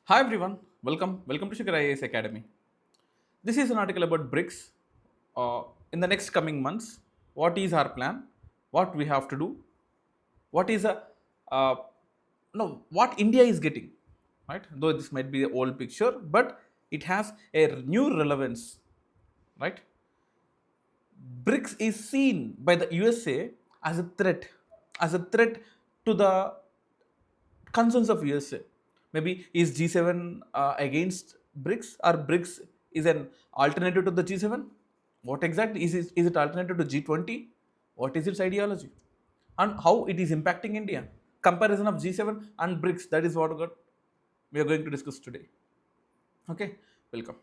Hi everyone, welcome to Shikara Academy. This is an article about BRICS. In the next coming months, what is our plan? What we have to do? What is a uh, no? What India is getting, right? Though this might be the old picture, but it has a new relevance, right? BRICS is seen by the USA as a threat to the concerns of USA. Maybe is G7 against BRICS, or BRICS is an alternative to the G7? What exactly is it alternative to G20? What is its ideology? And how it is impacting India? Comparison of G7 and BRICS, that is what we are going to discuss today. Okay, welcome.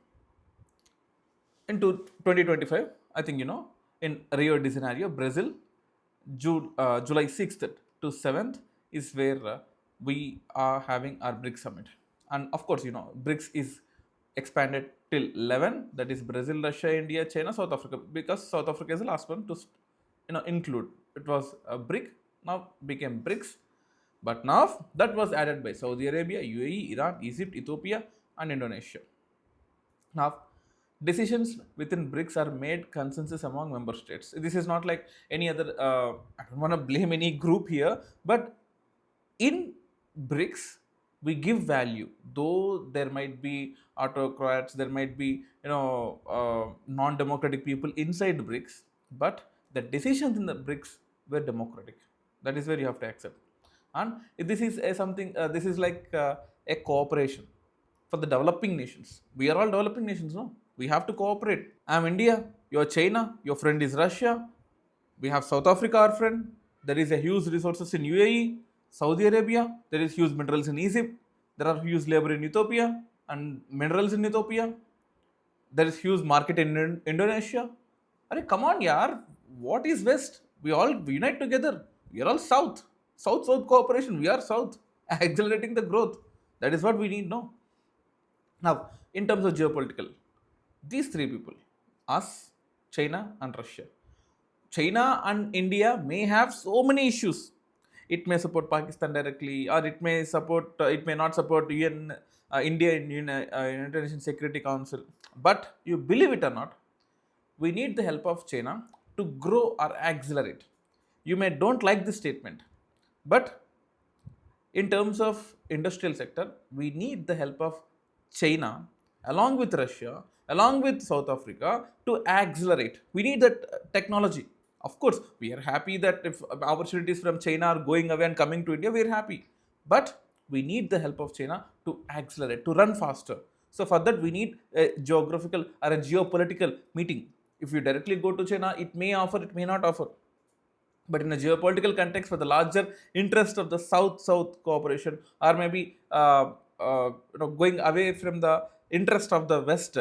Into 2025, I think in Rio de Janeiro, Brazil, July 6th to 7th is where we are having our BRICS summit. And of course, BRICS is expanded till 11, that is Brazil, Russia, India, China, South Africa, because South Africa is the last one to include. It was a BRIC, now became BRICS, but now that was added by Saudi Arabia, UAE, Iran, Egypt, Ethiopia, and Indonesia. Now, decisions within BRICS are made consensus among member states. This is not like any other, I don't want to blame any group here, but in BRICS, we give value. Though there might be autocrats, there might be, non-democratic people inside BRICS, but the decisions in the BRICS were democratic. That is where you have to accept. And this is this is like a cooperation for the developing nations. We are all developing nations, no? We have to cooperate. I'm India, you're China, your friend is Russia, we have South Africa, our friend. There is a huge resources in UAE, Saudi Arabia. There is huge minerals in Egypt. There are huge labor in Ethiopia and minerals in Ethiopia. There is huge market in Indonesia. Are come on, yaar. What is West? We all unite together. We are all South. South-South cooperation. We are South. Accelerating the growth. That is what we need now. Now, in terms of geopolitical, these three people, us, China, and Russia. China and India may have so many issues. It may support Pakistan directly, or it may not support India in United Nations Security Council. But you believe it or not, we need the help of China to grow or accelerate. You may don't like this statement, but in terms of industrial sector, we need the help of China along with Russia, along with South Africa to accelerate. We need that technology. Of course, we are happy that if opportunities from China are going away and coming to India, we are happy. But we need the help of China to accelerate, to run faster. So for that, we need a geographical or a geopolitical meeting. If you directly go to China, it may offer, it may not offer. But in a geopolitical context, for the larger interest of the South-South cooperation, or maybe going away from the interest of the West,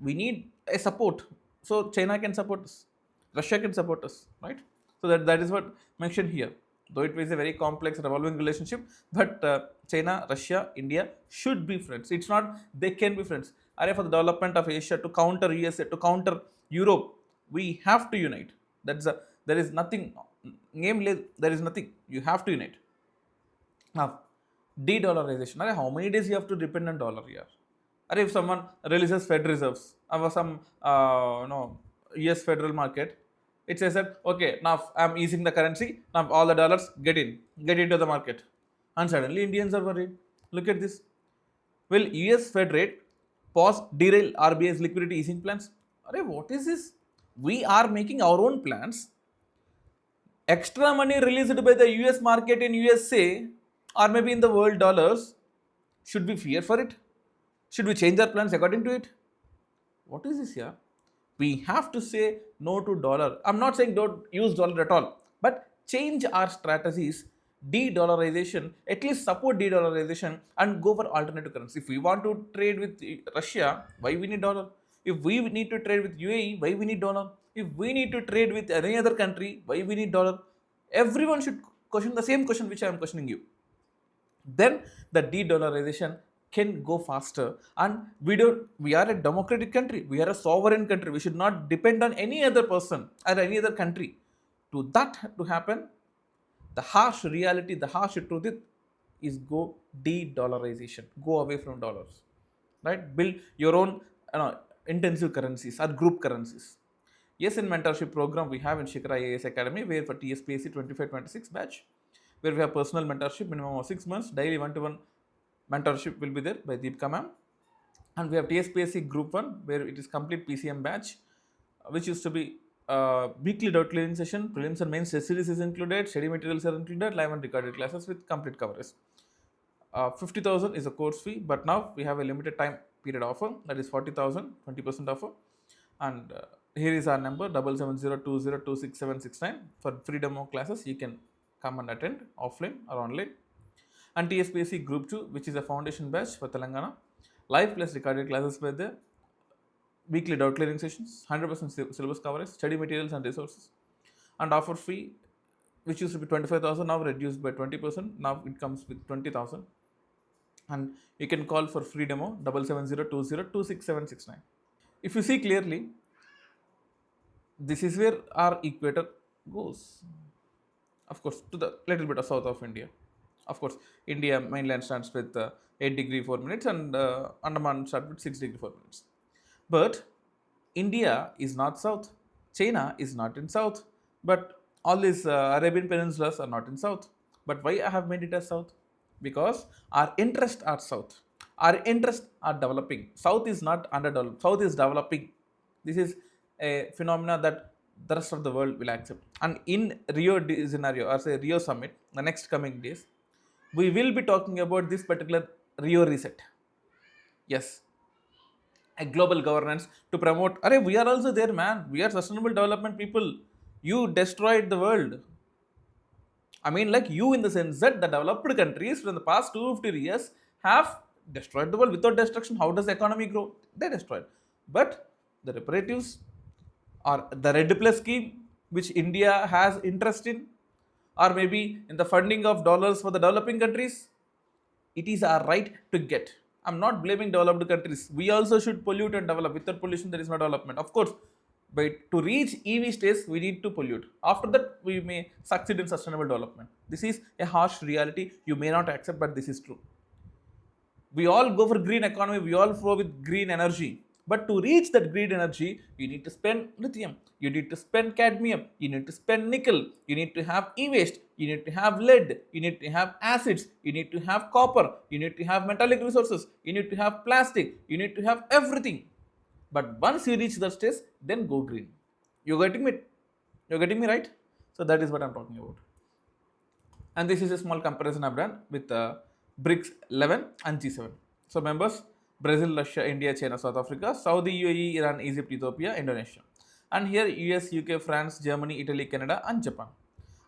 we need a support. So China can support us, Russia can support us, right? So that is what mentioned here. Though it is a very complex revolving relationship, but China, Russia, India should be friends. It's not they can be friends. Are for the development of Asia, to counter USA, to counter Europe, we have to unite. There is nothing. Namely, there is nothing. You have to unite. Now, de-dollarization. How many days you have to depend on dollar here? If someone releases Fed reserves of some US federal market, it says that okay, now I'm easing the currency. Now all the dollars get into the market, and suddenly Indians are worried. Look at this. Will US Fed rate pause derail RBI's liquidity easing plans? What is this? We are making our own plans. Extra money released by the US market in USA or maybe in the world dollars, should we fear for it? Should we change our plans according to it? What is this here? We have to say no to dollar. I'm not saying don't use dollar at all, but change our strategies, de-dollarization, at least support de-dollarization and go for alternative currency. If we want to trade with Russia, why we need dollar? If we need to trade with UAE, why we need dollar? If we need to trade with any other country, why we need dollar? Everyone should question the same question which I am questioning you. Then the de-dollarization can go faster, and we are a democratic country, we are a sovereign country, we should not depend on any other person or any other country. To that to happen, the harsh reality, the harsh truth is is go de-dollarization, go away from dollars, right? Build your own intensive currencies or group currencies. Yes, in mentorship program we have in Shikara Academy, where for TSPSC 25-26 batch, where we have personal mentorship minimum of 6 months, daily one-to-one mentorship will be there by Deepka ma'am. And we have TSPSC Group 1, where it is complete PCM batch, which used to be weekly doubt clearing session, prelims and mains test series is included, study materials are included, live and recorded classes with complete coverage. 50,000 is a course fee, but now we have a limited time period offer, that is 40,000, 20% offer. And here is our number 7702026769. For free demo classes, you can come and attend offline or online. And TSPSC Group 2, which is a foundation batch for Telangana, live plus recorded classes by the weekly doubt clearing sessions, 100% syllabus coverage, study materials and resources, and offer fee, which used to be 25,000, now reduced by 20%. Now it comes with 20,000. And you can call for free demo 7702026769. If you see clearly, this is where our equator goes. Of course, to the little bit of south of India. Of course, India mainland starts with 8 degree 4 minutes, and Andaman starts with 6 degree 4 minutes. But India is not south. China is not in south. But all these Arabian peninsulas are not in south. But why I have made it as south? Because our interests are south. Our interests are developing. South is not underdeveloped. South is developing. This is a phenomena that the rest of the world will accept. And in Rio scenario, or say Rio summit, the next coming days, we will be talking about this particular Rio reset. Yes, a global governance to promote. Arey, we are also there, man. We are sustainable development people. You destroyed the world. I mean, like you, in the sense that the developed countries from the past 250 years have destroyed the world. Without destruction, how does the economy grow? They destroyed. But the reparatives or the Red Plus scheme, which India has interest in, or maybe in the funding of dollars for the developing countries, it is our right to get. I'm not blaming developed countries. We also should pollute and develop. Without pollution, there is no development. Of course, but to reach EV stage, we need to pollute. After that, we may succeed in sustainable development. This is a harsh reality you may not accept, but this is true. We all go for green economy, we all go with green energy. But to reach that green energy, you need to spend lithium, you need to spend cadmium, you need to spend nickel, you need to have e-waste, you need to have lead, you need to have acids, you need to have copper, you need to have metallic resources, you need to have plastic, you need to have everything. But once you reach that stage, then go green. You're getting me? You're getting me, right? So that is what I'm talking about. And this is a small comparison I've done with BRICS 11 and G7. So members: Brazil, Russia, India, China, South Africa, Saudi, UAE, Iran, Egypt, Ethiopia, Indonesia. And here US, UK, France, Germany, Italy, Canada, and Japan.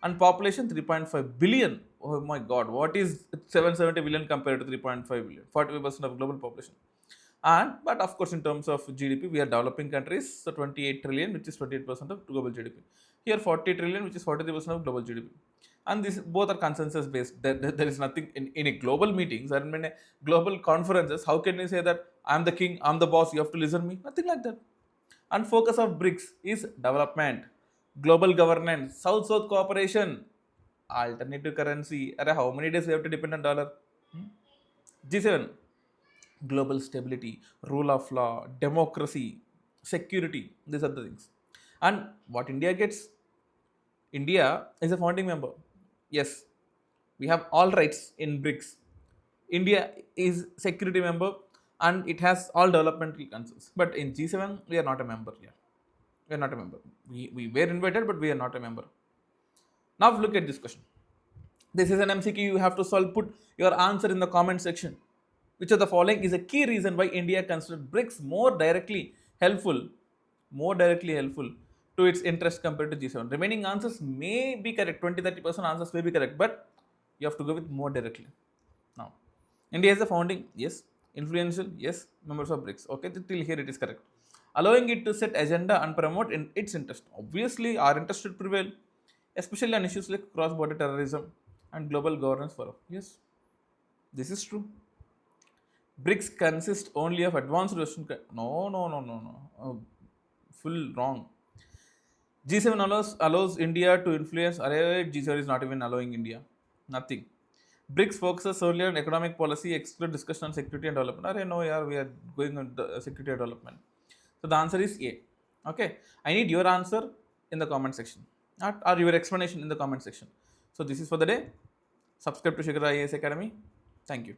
And population 3.5 billion. Oh my god, what is 770 billion compared to 3.5 billion? 45% of global population. And but of course, in terms of GDP, we are developing countries, so 28 trillion, which is 28% of global GDP. Here 40 trillion, which is 43% of global GDP. And this both are consensus based. There is nothing in a global meetings or in a global conferences. How can you say that I'm the king, I'm the boss, you have to listen to me? Nothing like that. And focus of BRICS is development, global governance, South-South cooperation, alternative currency. How many days we have to depend on dollar? G7, global stability, rule of law, democracy, security. These are the things. And what India gets? India is a founding member. Yes, we have all rights in BRICS. India is security member and it has all developmental concerns. But in G7, we are not a member here. We are not a member. We were invited, but we are not a member. Now look at this question. This is an MCQ you have to solve. Put your answer in the comment section. Which of the following is a key reason why India considered BRICS more directly helpful to its interest compared to G7? Remaining answers may be correct. 20-30% answers may be correct, but you have to go with more directly. Now, India is the founding, yes. Influential, yes. Members of BRICS. Okay, till here it is correct. Allowing it to set agenda and promote in its interest. Obviously, our interest should prevail, especially on issues like cross-border terrorism and global governance forum. Yes, this is true. BRICS consist only of advanced Western countries. No. Full wrong. G7 allows India to influence. G7 is not even allowing India. Nothing. BRICS focuses solely on economic policy, exclude discussion on security and development. Arey, no, yeah, we are going on security and development. So the answer is A. Okay, I need your answer in the comment section, or your explanation in the comment section. So this is for the day. Subscribe to Shikara Academy. Thank you.